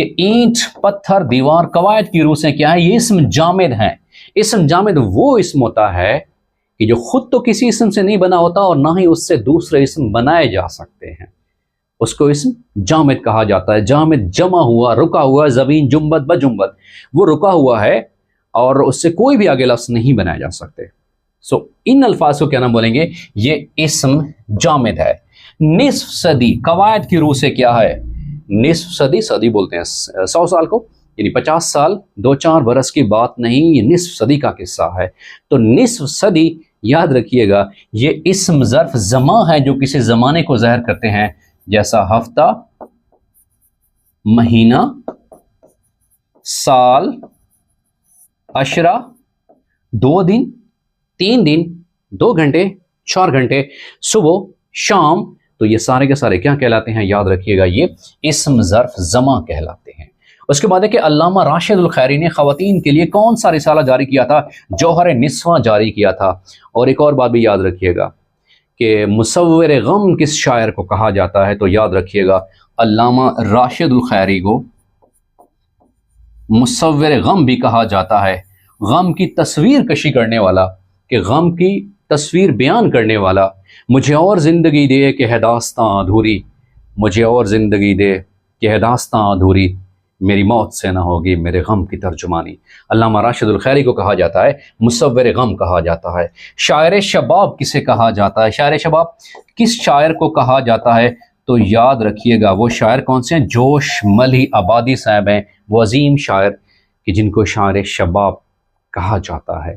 कि ईंट, पत्थर, दीवार, कवायद की रूह से क्या है, ये इसम जामिद है। इसम जामिद वो इसम होता है कि जो खुद तो किसी इसम से नहीं बना होता और ना ही उससे दूसरे इसम बनाए जा सकते हैं, उसको इसम जामिद कहा जाता है। जामिद जमा हुआ, रुका हुआ, ज़मीन जुम्बद बजुम्बद, वो रुका हुआ है और उससे कोई भी आगे लफ्ज़ नहीं बनाए जा सकते। सो इन अल्फाज को क्या नाम बोलेंगे, ये इसम जामिद है। निस्फ सदी कवायद की रूह से क्या है, निस्फ सदी, सदी बोलते हैं 100 साल को, यानी 50 साल, 2-4 बरस की बात नहीं, ये निस्फ सदी का किस्सा है। तो निस्फ सदी याद रखिएगा, ये इस्म ज़र्फ ज़मा है जो किसी ज़माने को ज़ाहिर करते हैं, जैसा हफ्ता, महीना, साल, अशरा, 2 दिन, 3 दिन, 2 घंटे, 4 घंटे, सुबह, शाम। तो ये सारे के सारे क्या कहलाते हैं, याद रखिएगा, ये इस्म ज़र्फ ज़मा कहलाते हैं। उसके बाद है कि अल्लामा राशिद उल खैरी ने ख़वातीन के लिए कौन सा रिसाला जारी किया था, जौहर निस्वा जारी किया था। और एक और बात भी याद रखिएगा कि मुसव्विर गम किस शायर को कहा जाता है, तो याद रखिएगा अल्लामा राशिद उल खैरी को मुसव्विर गम भी कहा जाता है। गम की तस्वीर कशी करने वाला, कि गम की तस्वीर बयान करने वाला। मुझे और ज़िंदगी दे कि है दास्तां अधूरी, मुझे और ज़िंदगी दे कि है दास्तां अधूरी, मेरी मौत से ना होगी मेरे गम की तर्जुमानी। अल्लामा राशिद उल खैरी को कहा जाता है मुसव्विर गम कहा जाता है। शायर शबाब किसे कहा जाता है, शायर शबाब किस शायर को कहा जाता है, तो याद रखिएगा वो शायर कौन से हैं, जोश मली आबादी साहब हैं, वो अजीम शायर कि जिनको शायर शबाब कहा जाता है।